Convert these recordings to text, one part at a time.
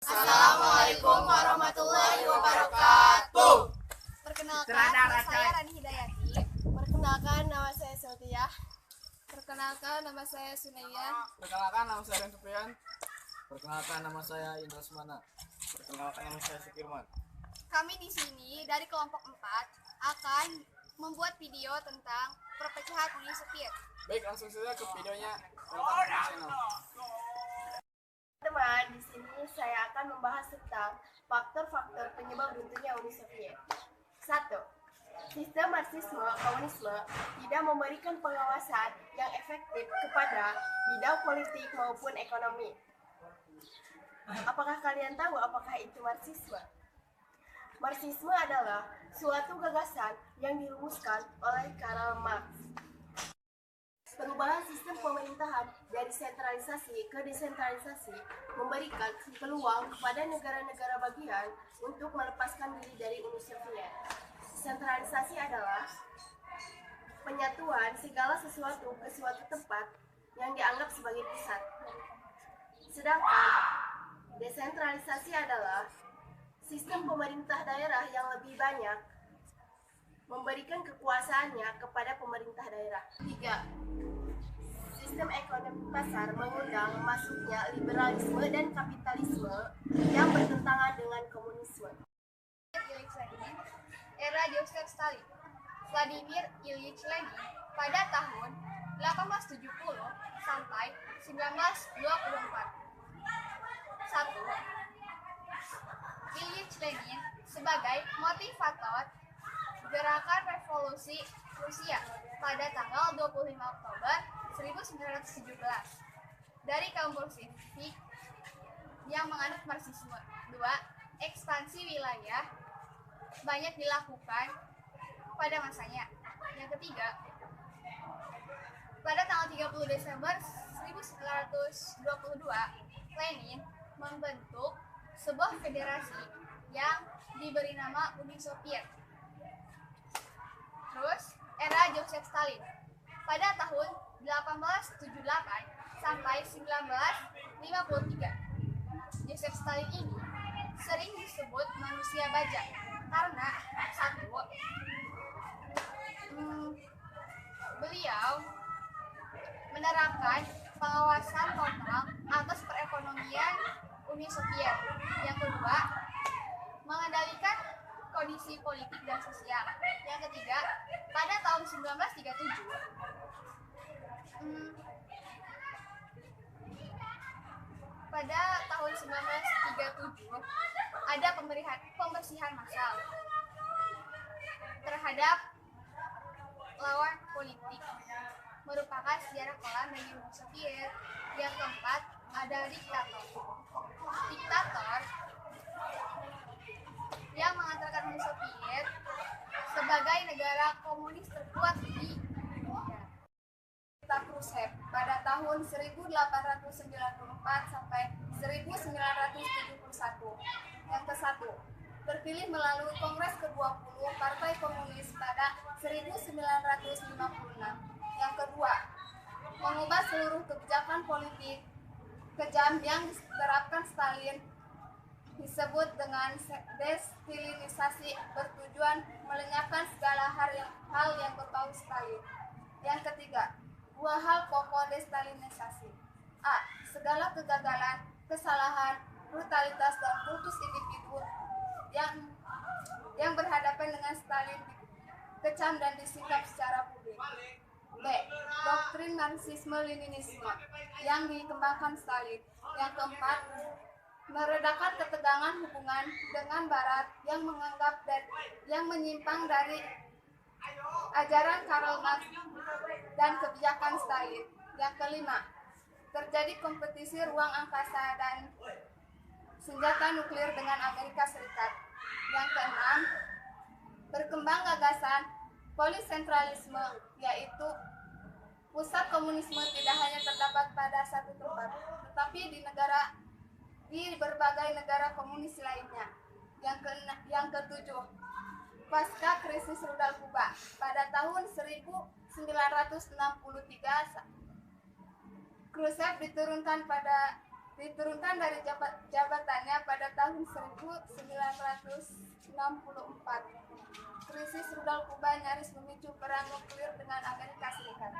Assalamualaikum warahmatullahi wabarakatuh. Perkenalkan, nama saya Rani Hidayati. Perkenalkan, nama saya Sylvia. Perkenalkan, nama saya Sunaya. Perkenalkan, nama saya Ren Supriyan. Perkenalkan, nama saya Indra Semana. Perkenalkan, nama saya Sukirman. Kami di sini dari kelompok 4 akan membuat video tentang perpecahan Uni Soviet. Baik, langsung saja ke videonya. Welcome to channel. Teman, di sini saya akan membahas tentang faktor-faktor penyebab runtuhnya Uni Soviet. 1. Sistem Marxisme Komunisme tidak memberikan pengawasan yang efektif kepada bidang politik maupun ekonomi. Apakah kalian tahu apakah itu Marxisme? Marxisme adalah suatu gagasan yang dirumuskan oleh Karl Marx. Perubahan sistem pemerintahan dari sentralisasi ke desentralisasi memberikan peluang kepada negara-negara bagian untuk melepaskan diri dari Uni Soviet. Sentralisasi adalah penyatuan segala sesuatu ke suatu tempat yang dianggap sebagai pusat. Sedangkan desentralisasi adalah sistem pemerintah daerah yang lebih banyak memberikan kekuasaannya kepada pemerintah daerah. 3. Sistem ekonomi pasar mengundang masuknya liberalisme dan kapitalisme yang bertentangan dengan komunisme. Era Joseph Stalin. Vladimir Ilyich Lenin pada tahun 1870 sampai 1924. 1. Ilyich Lenin sebagai motivator gerakan revolusi Rusia pada tanggal 25 Oktober 1917 dari kaum Bolshevik yang menganut Marxisme. 2. Ekspansi wilayah banyak dilakukan pada masanya. Yang ketiga, pada tanggal 30 Desember 1922, Lenin membentuk sebuah federasi yang diberi nama Uni Soviet. Terus, era Joseph Stalin. Pada tahun 1878 sampai 1953, Joseph Stalin ini sering disebut manusia bajak karena 1. Beliau menerapkan pengawasan total atas perekonomian Uni Soviet. Yang kedua, mengendalikan kondisi politik dan sosial. Yang ketiga, pada tahun 1937, ada pembersihan massal terhadap lawan politik, merupakan sejarah kelam bagi Uni Soviet. Yang keempat, ada diktator yang mengantarkan Uni Soviet sebagai negara komunis terkuat di dunia. Khrushchev pada tahun 1894 sampai 1971. Yang ke-1, terpilih melalui Kongres ke-20 Partai Komunis pada 1956. Yang kedua, mengubah seluruh kebijakan politik kejam yang diterapkan Stalin, disebut dengan destalinisasi, bertujuan melenyapkan segala hal yang berbau Stalin. Yang ketiga, 2 hal pokok destalinisasi. A. Segala kegagalan, kesalahan, brutalitas, dan kultus individu yang berhadapan dengan Stalin dikecam dan disikap secara publik. B. Doktrin Marxisme-Leninisme yang dikembangkan Stalin. Yang keempat, meredakan ketegangan hubungan dengan Barat yang menganggap yang menyimpang dari ajaran Karl Marx dan kebijakan Stalin. Yang kelima, terjadi kompetisi ruang angkasa dan senjata nuklir dengan Amerika Serikat. Yang keenam, berkembang gagasan polisentralisme, yaitu pusat komunisme tidak hanya terdapat pada satu tempat, tetapi di berbagai negara komunis lainnya. Yang ketujuh, pasca krisis rudal Kuba pada tahun 1963, Khrushchev diturunkan dari jabatannya pada Jenderal Kuba nyaris memicu perang nuklir dengan Amerika Serikat.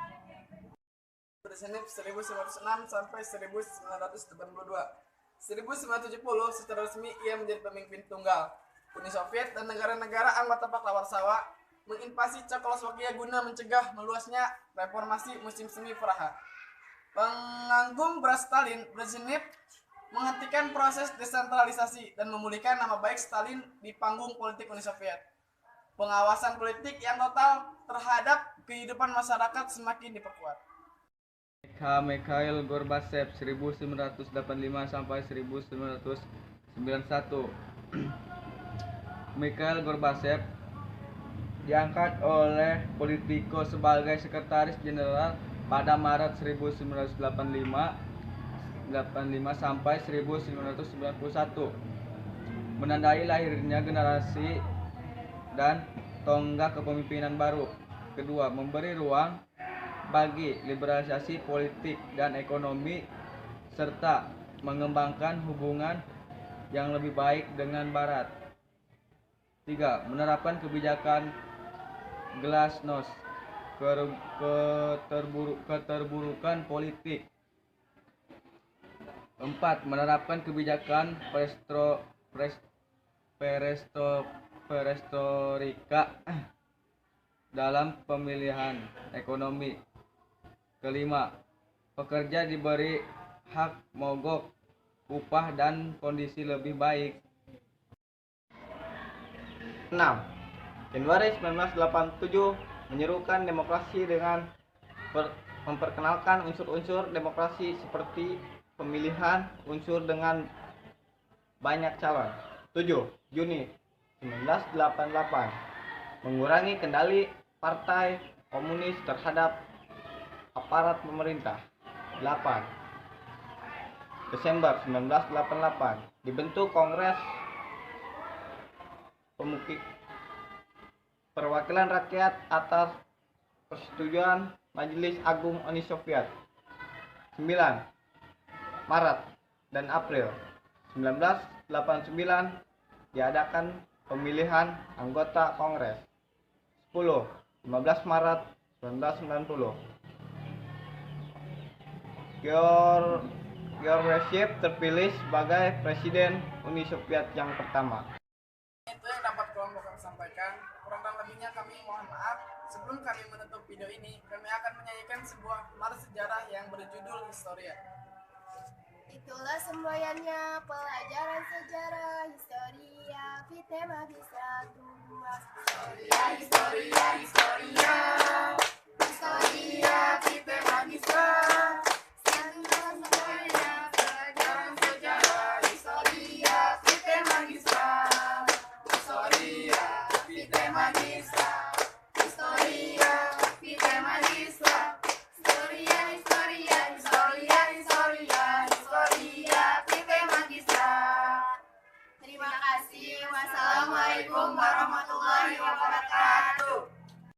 Brezhnev 1906 sampai 1982. 1970 secara resmi ia menjadi pemimpin tunggal. Uni Soviet dan negara-negara anggota Pakta Warsawa menginvasi Cekoslovakia guna mencegah meluasnya reformasi musim semi Praha. Pengagum beras Stalin, Brezhnev menghentikan proses desentralisasi dan memulihkan nama baik Stalin di panggung politik Uni Soviet. Pengawasan politik yang total terhadap kehidupan masyarakat semakin diperkuat. Mikhail Gorbachev 1985 sampai 1991. Mikhail Gorbachev diangkat oleh Politico sebagai sekretaris jenderal pada Maret 1985 sampai 1991, menandai lahirnya generasi dan tonggak kepemimpinan baru. Kedua, memberi ruang bagi liberalisasi politik dan ekonomi serta mengembangkan hubungan yang lebih baik dengan Barat. 3. Menerapkan kebijakan glasnost, keterburukan politik. 4. Menerapkan kebijakan perestroika dalam pemilihan ekonomi. Kelima, pekerja diberi hak mogok, upah dan kondisi lebih baik. 6. Januari 1987 menyerukan demokrasi dengan memperkenalkan unsur-unsur demokrasi seperti pemilihan unsur dengan banyak calon. 7. Juni 1988 mengurangi kendali Partai Komunis terhadap aparat pemerintah. 8. Desember 1988 dibentuk Kongres Perwakilan Rakyat atas persetujuan Majelis Agung Uni Soviet. 9. Maret dan April 1989 diadakan pemilihan anggota Kongres. 10. 15 Maret 1990 Gorbachev terpilih sebagai Presiden Uni Soviet yang pertama. Itu yang dapat kami sampaikan. Kurang dan lebihnya kami mohon maaf. Sebelum kami menutup video ini, kami akan menyanyikan sebuah march sejarah yang berjudul Historia. Itulah semboyannya pelajaran sejarah Historia Vitema Visatu Historia, Historia, Historia.